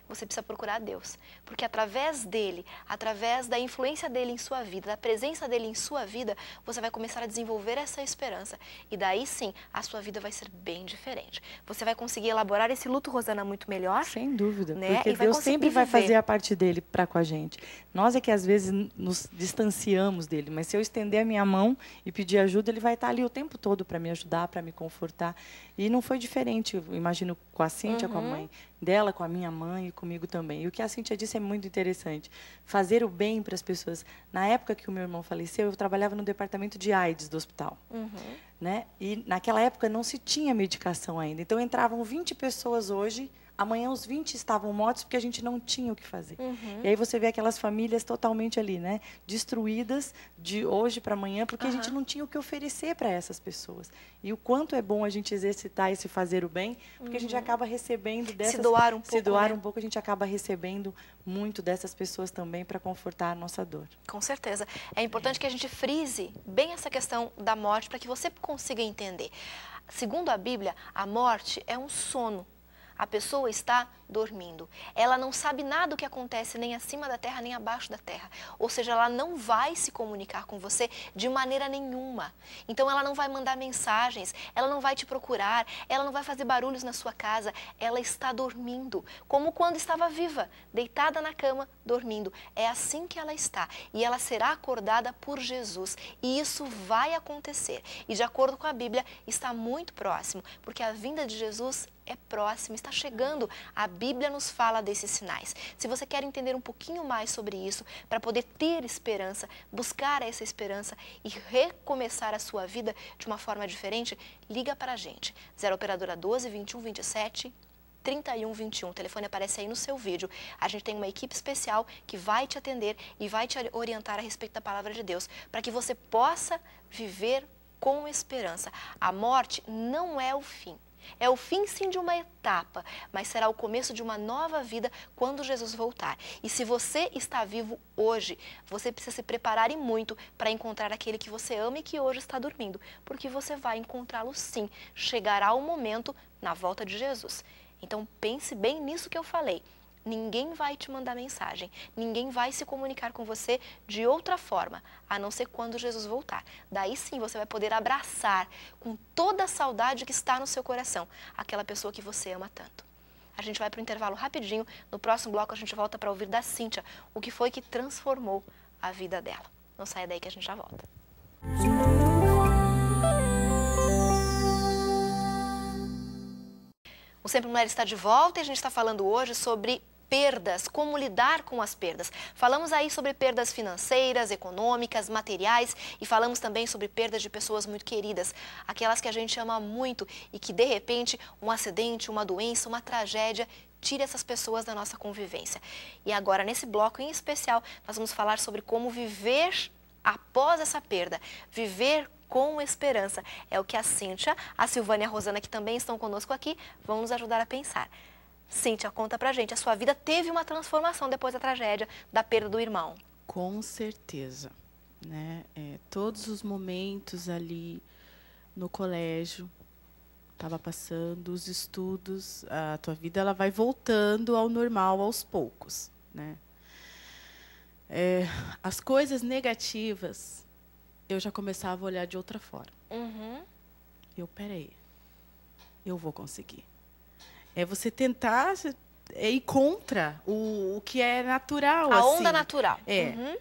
você precisa procurar Deus, porque através dele, através da influência dele em sua vida, da presença dele em sua vida, você vai começar a desenvolver essa esperança. E daí sim, a sua vida vai ser bem diferente. Você vai conseguir elaborar esse luto, Rosana, muito melhor. Sem dúvida, né? Porque Deus sempre vai fazer a parte dele para com a gente. Nós é que às vezes nos distanciamos dele, mas se eu estender a minha mão e pedir ajuda, ele vai estar ali o tempo todo para me ajudar, para me confortar. E não foi diferente, eu imagino, com a Cíntia, com a mãe dela, com a minha mãe e comigo também. E o que a Cíntia disse é muito interessante. Fazer o bem para as pessoas. Na época que o meu irmão faleceu, eu trabalhava no departamento de AIDS do hospital. Né? E naquela época não se tinha medicação ainda. Então entravam 20 pessoas hoje, amanhã os 20 estavam mortos porque a gente não tinha o que fazer. E aí você vê aquelas famílias totalmente ali, né? Destruídas de hoje para amanhã, porque a gente não tinha o que oferecer para essas pessoas. E o quanto é bom a gente exercitar esse fazer o bem, porque a gente acaba recebendo dessas... Se doar um pouco. Se doar né? um pouco, a gente acaba recebendo muito dessas pessoas também para confortar a nossa dor. Com certeza. É importante que a gente frise bem essa questão da morte para que você consiga entender. Segundo a Bíblia, a morte é um sono. A pessoa está dormindo. Ela não sabe nada do que acontece nem acima da terra, nem abaixo da terra. Ou seja, ela não vai se comunicar com você de maneira nenhuma. Então, ela não vai mandar mensagens, ela não vai te procurar, ela não vai fazer barulhos na sua casa. Ela está dormindo, como quando estava viva, deitada na cama, dormindo. É assim que ela está. E ela será acordada por Jesus. E isso vai acontecer. E, de acordo com a Bíblia, está muito próximo, porque a vinda de Jesus é próxima, está chegando. A Bíblia nos fala desses sinais. Se você quer entender um pouquinho mais sobre isso, para poder ter esperança, buscar essa esperança e recomeçar a sua vida de uma forma diferente, liga para a gente. 0 operadora 12 21 27 31 21. O telefone aparece aí no seu vídeo. A gente tem uma equipe especial que vai te atender e vai te orientar a respeito da palavra de Deus, para que você possa viver com esperança. A morte não é o fim. É o fim, sim, de uma etapa, mas será o começo de uma nova vida quando Jesus voltar. E se você está vivo hoje, você precisa se preparar e muito para encontrar aquele que você ama e que hoje está dormindo, porque você vai encontrá-lo sim. Chegará o momento na volta de Jesus. Então pense bem nisso que eu falei. Ninguém vai te mandar mensagem, ninguém vai se comunicar com você de outra forma, a não ser quando Jesus voltar. Daí sim você vai poder abraçar com toda a saudade que está no seu coração aquela pessoa que você ama tanto. A gente vai para o intervalo rapidinho, no próximo bloco a gente volta para ouvir da Cíntia o que foi que transformou a vida dela. Não saia daí que a gente já volta. O Sempre Mulher está de volta e a gente está falando hoje sobre perdas, como lidar com as perdas. Falamos aí sobre perdas financeiras, econômicas, materiais e falamos também sobre perdas de pessoas muito queridas, aquelas que a gente ama muito e que de repente um acidente, uma doença, uma tragédia tira essas pessoas da nossa convivência. E agora nesse bloco em especial nós vamos falar sobre como viver após essa perda, viver com esperança. É o que a Cíntia, a Silvana e a Rosana, que também estão conosco aqui, vão nos ajudar a pensar. Cíntia, conta pra gente, a sua vida teve uma transformação depois da tragédia, da perda do irmão. Com certeza, né? Todos os momentos ali no colégio, estava passando, os estudos, a tua vida ela vai voltando ao normal aos poucos, né? As coisas negativas, eu já começava a olhar de outra forma. Peraí, eu vou conseguir. É você tentar ir contra o que é natural. A onda natural.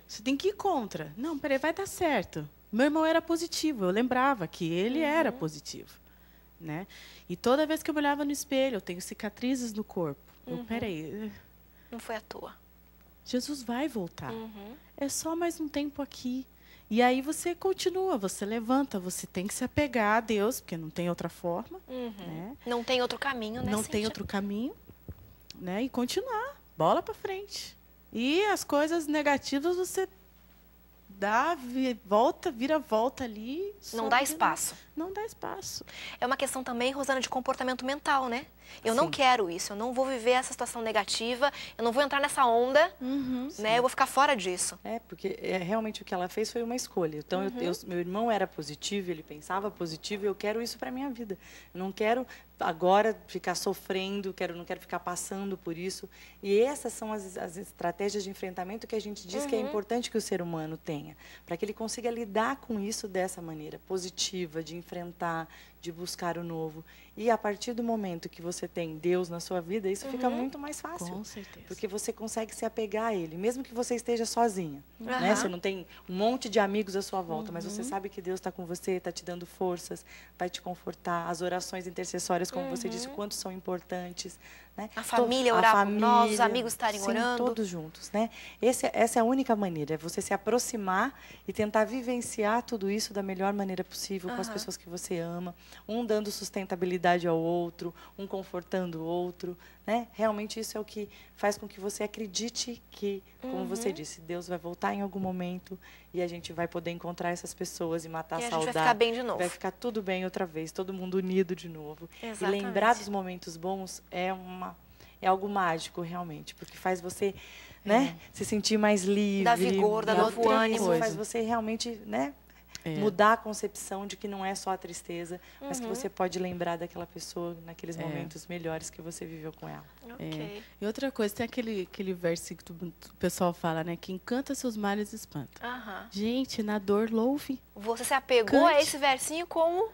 Você tem que ir contra. Não, peraí, vai dar certo. Meu irmão era positivo, eu lembrava que ele era positivo. né? E toda vez que eu me olhava no espelho, eu tenho cicatrizes no corpo. Peraí, Não foi à toa. Jesus vai voltar. É só mais um tempo aqui. E aí você continua, você levanta, você tem que se apegar a Deus, porque não tem outra forma. Né? Não tem outro caminho, né, Não tem outro caminho. Né? E continuar, bola para frente. E as coisas negativas você dá, vira volta ali. Não dá espaço. Não dá espaço. É uma questão também, Rosana, de comportamento mental, né? Eu não quero isso, eu não vou viver essa situação negativa, eu não vou entrar nessa onda, né? Eu vou ficar fora disso. Porque realmente o que ela fez foi uma escolha. Então, meu irmão era positivo, ele pensava positivo, e eu quero isso para minha vida. Eu não quero agora ficar sofrendo, não quero ficar passando por isso. E essas são as estratégias de enfrentamento que a gente diz que é importante que o ser humano tenha, para que ele consiga lidar com isso dessa maneira positiva, de enfrentar, de buscar o novo. E a partir do momento que você tem Deus na sua vida, isso fica muito mais fácil. Com certeza. Porque você consegue se apegar a Ele, mesmo que você esteja sozinha. Né? Você não tem um monte de amigos à sua volta, mas você sabe que Deus está com você, está te dando forças, vai te confortar. As orações intercessórias, como você disse, quanto são importantes. Né? A família orar por nós, os amigos estarem orando. Todos juntos. Né? Essa é a única maneira, é você se aproximar e tentar vivenciar tudo isso da melhor maneira possível, com as pessoas que você ama, um dando sustentabilidade ao outro, um confortando o outro. Né? Realmente isso é o que faz com que você acredite que, como você disse, Deus vai voltar em algum momento e a gente vai poder encontrar essas pessoas e matar a saudade. Vai ficar bem de novo. Vai ficar tudo bem outra vez, todo mundo unido de novo. Exatamente. E lembrar dos momentos bons é algo mágico, realmente, porque faz você se sentir mais livre. Dá vigor, dá novo ânimo. Faz você realmente mudar a concepção de que não é só a tristeza, mas que você pode lembrar daquela pessoa naqueles momentos melhores que você viveu com ela. E outra coisa, tem aquele verso que o pessoal fala, né? Que encanta seus males espanta. Gente, na dor, louve. Você se apegou a esse versinho como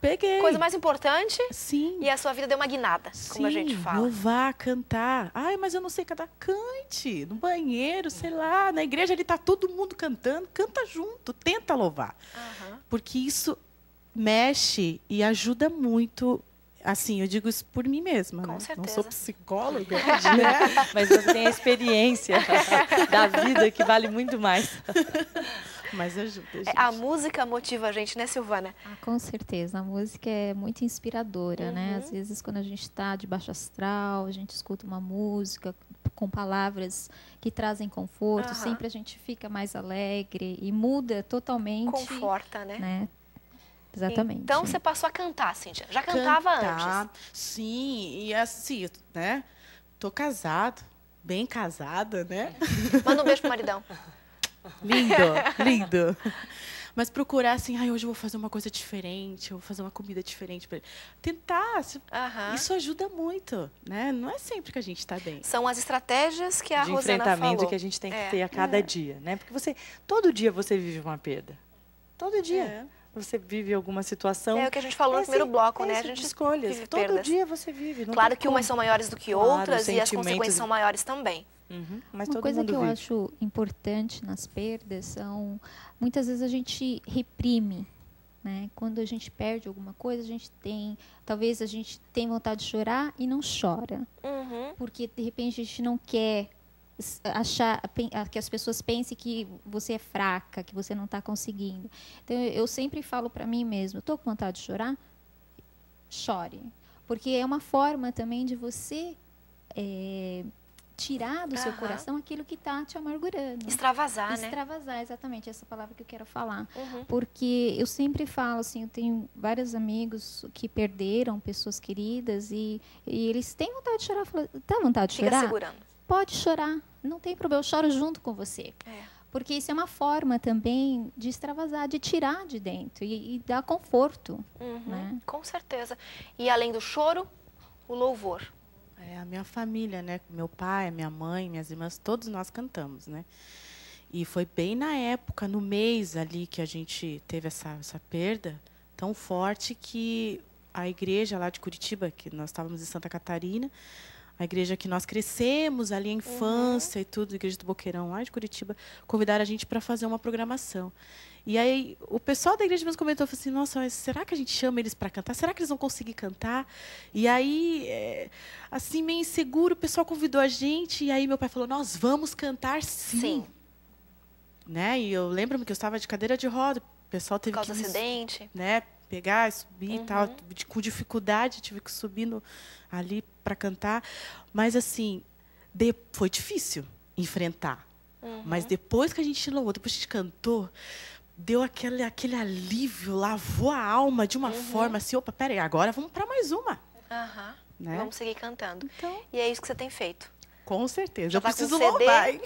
peguei. Coisa mais importante. Sim. E a sua vida deu uma guinada, como a gente fala. Louvar, cantar. Ai, mas eu não sei cantar. Cante. No banheiro, sei lá. Na igreja ele tá todo mundo cantando. Canta junto. Tenta louvar. Porque isso mexe e ajuda muito. Assim, eu digo isso por mim mesma, Com né? certeza. Não sou psicóloga, né? Mas você tem a experiência da vida que vale muito mais. Mas ajuda, gente. A música motiva a gente, né, Silvana? Com certeza. A música é muito inspiradora, né? Às vezes, quando a gente está de baixo astral, a gente escuta uma música com palavras que trazem conforto, sempre a gente fica mais alegre e muda totalmente. Conforta, né? Exatamente. Então, você passou a cantar, Cíntia. Já cantava antes? Sim, e assim, né? Tô casado, bem casada, né? Manda um beijo pro maridão. Lindo, lindo. Mas procurar assim, hoje eu vou fazer uma coisa diferente, eu vou fazer uma comida diferente. Tentar, isso ajuda muito, né? Não é sempre que a gente está bem. São as estratégias que a Rosana enfrentamento falou. que a gente tem que ter a cada dia, né? Porque todo dia você vive uma perda. Todo dia. Você vive alguma situação. É o que a gente falou no primeiro bloco, né? A gente escolhas. vive Todo perdas. dia você vive. Claro que umas são maiores do que outras e as sentimentos consequências são maiores também. Mas uma todo coisa mundo que eu vive. acho importante nas perdas são... Muitas vezes a gente reprime, né? Quando a gente perde alguma coisa, a gente tem... Talvez a gente tenha vontade de chorar e não chora. Porque, de repente, a gente não quer achar que as pessoas pensem que você é fraca, que você não está conseguindo. Então, eu sempre falo para mim mesma, estou com vontade de chorar? Chore. Porque é uma forma também de você tirar do seu coração aquilo que está te amargurando. Extravasar, né? Extravasar, exatamente, essa palavra que eu quero falar. Porque eu sempre falo, assim, eu tenho vários amigos que perderam pessoas queridas e eles têm vontade de chorar. Eu falo, tá vontade de Fica chorar? segurando. Pode chorar, não tem problema, eu choro junto com você. Porque isso é uma forma também de extravasar, de tirar de dentro e dar conforto. Né? Com certeza. E além do choro, o louvor. A minha família, né? Meu pai, minha mãe, minhas irmãs, todos nós cantamos, né? E foi bem na época, no mês ali que a gente teve essa perda tão forte que a igreja lá de Curitiba, que nós estávamos em Santa Catarina, a igreja que nós crescemos ali, a infância e tudo, a igreja do Boqueirão lá de Curitiba, convidaram a gente para fazer uma programação. E aí o pessoal da igreja mesmo comentou, falou assim, nossa, mas será que a gente chama eles para cantar? Será que eles vão conseguir cantar? E aí, assim, meio inseguro, o pessoal convidou a gente, e aí meu pai falou, nós vamos cantar sim. Sim. Né? E eu lembro-me que eu estava de cadeira de roda, o pessoal teve Por causa que do acidente. né, pegar, subir e tal, com dificuldade, tive que subir ali para cantar. Mas, assim, foi difícil enfrentar. Mas depois que a gente louvou, depois que a gente cantou, deu aquele alívio, lavou a alma de uma forma assim, opa, peraí, agora vamos para mais uma. Né? Vamos seguir cantando. Então, e é isso que você tem feito. Com certeza. Já eu tá preciso com CD? louvar, hein?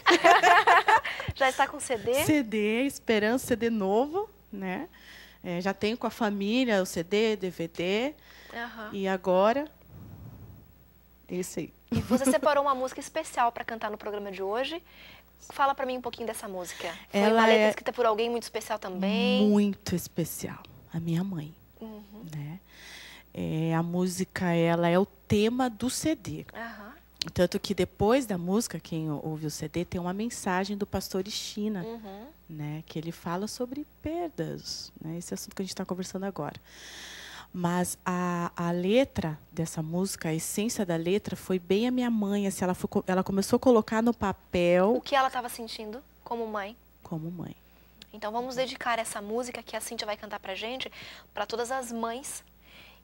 Já está com CD? CD, Esperança, CD novo, né? Já tenho com a família o CD, DVD. E agora, esse aí. E você separou uma música especial para cantar no programa de hoje. Fala para mim um pouquinho dessa música. Foi uma letra escrita por alguém muito especial também? Muito especial. A minha mãe. Né? A música, ela é o tema do CD. Tanto que depois da música, quem ouve o CD, tem uma mensagem do pastor Ishina, né, que ele fala sobre perdas, né, esse assunto que a gente está conversando agora. Mas a letra dessa música, a essência da letra, foi bem a minha mãe. Assim, ela começou a colocar no papel... O que ela estava sentindo como mãe. Como mãe. Então vamos dedicar essa música que a Cíntia vai cantar pra gente, para todas as mães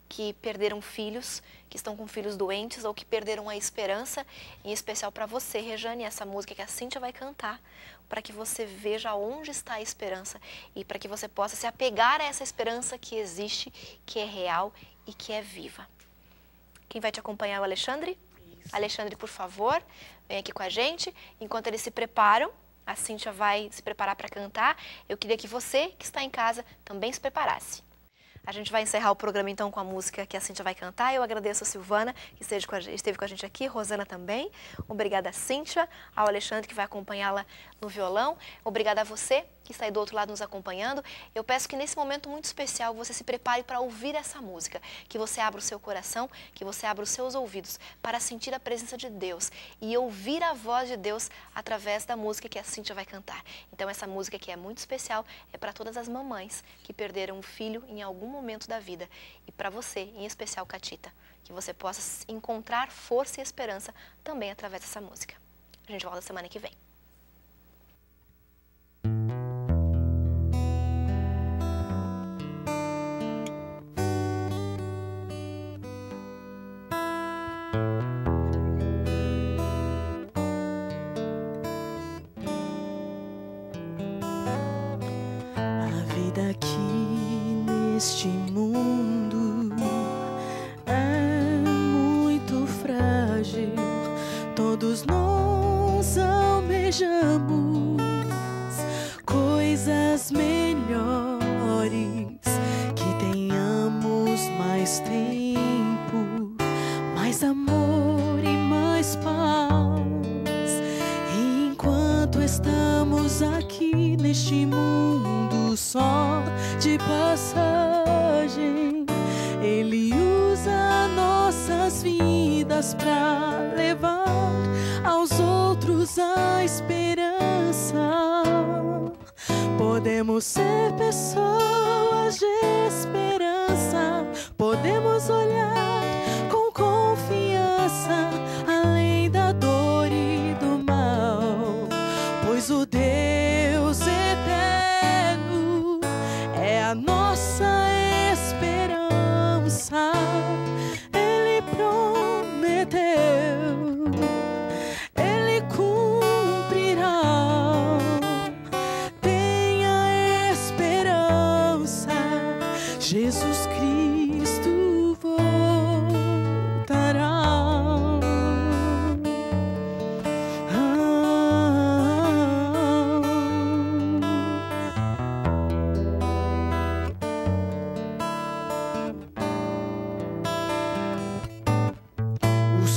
que perderam filhos, que estão com filhos doentes ou que perderam a esperança, em especial para você, Rejane, essa música que a Cíntia vai cantar, para que você veja onde está a esperança e para que você possa se apegar a essa esperança que existe, que é real e que é viva. Quem vai te acompanhar é o Alexandre? Isso. Alexandre, por favor, vem aqui com a gente. Enquanto eles se preparam, a Cíntia vai se preparar para cantar. Eu queria que você, que está em casa, também se preparasse. A gente vai encerrar o programa, então, com a música que a Cíntia vai cantar. Eu agradeço a Silvana, que esteve com a gente aqui, Rosana também. Obrigada a Cíntia, ao Alexandre, que vai acompanhá-la no violão. Obrigada a você, que está aí do outro lado nos acompanhando. Eu peço que, nesse momento muito especial, você se prepare para ouvir essa música. Que você abra o seu coração, que você abra os seus ouvidos para sentir a presença de Deus e ouvir a voz de Deus através da música que a Cíntia vai cantar. Então, essa música que é muito especial é para todas as mamães que perderam um filho em algum momento da vida. E para você, em especial, Catita, que você possa encontrar força e esperança também através dessa música. A gente volta semana que vem. Este mundo é muito frágil, todos nós almejamos coisas melhores, que tenhamos mais tempo, mais amor e mais paz. E enquanto estamos aqui neste mundo só de passagem, Ele usa nossas vidas para levar aos outros a esperança. Podemos ser pessoas de esperança, podemos olhar com confiança além da dor e do mal, pois o Deus eterno é a nossa esperança. Ele prometeu, Ele cumprirá. Tenha esperança, Jesus Cristo voltará.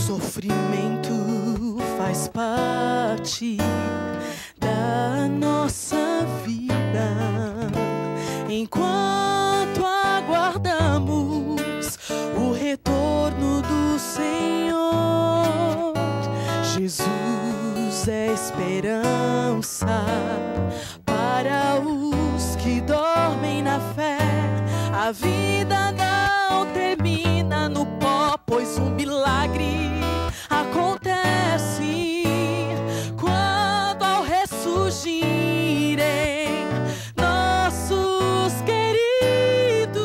Sofrimento faz parte da nossa vida, enquanto aguardamos o retorno do Senhor. Jesus é esperança para os que dormem. A vida não termina no pó, pois um milagre acontece quando ao ressurgirem nossos queridos.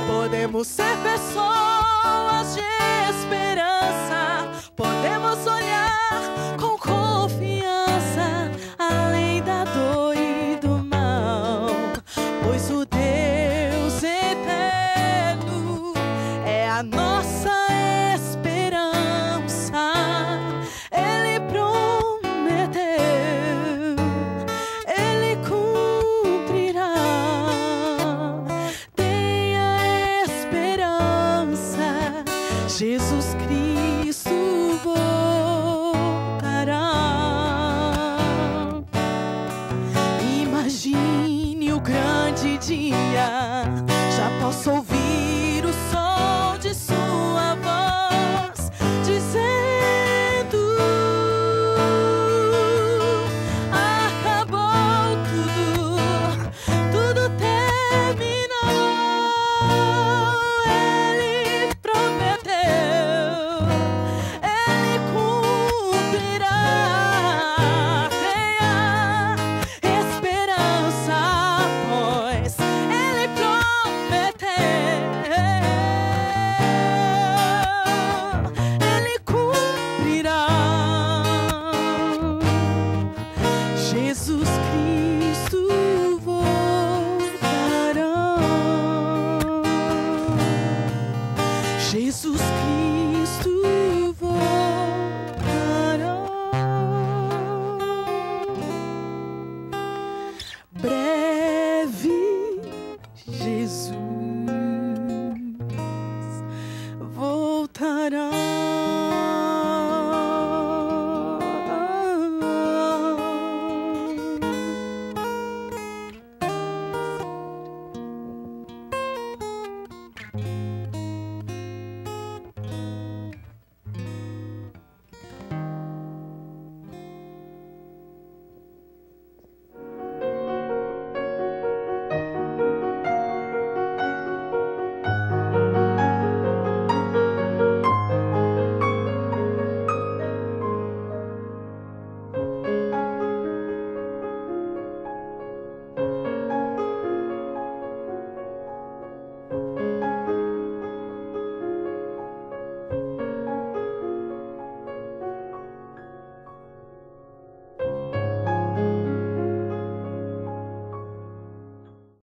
Podemos ser pessoas de esperança, podemos olhar com confiança além da dor e do mal, pois o Deus eterno é a nossa esperança. Ele prometeu, Ele cumprirá. Tenha esperança, Jesus Cristo voltará. Imagine o grande dia, já posso ouvir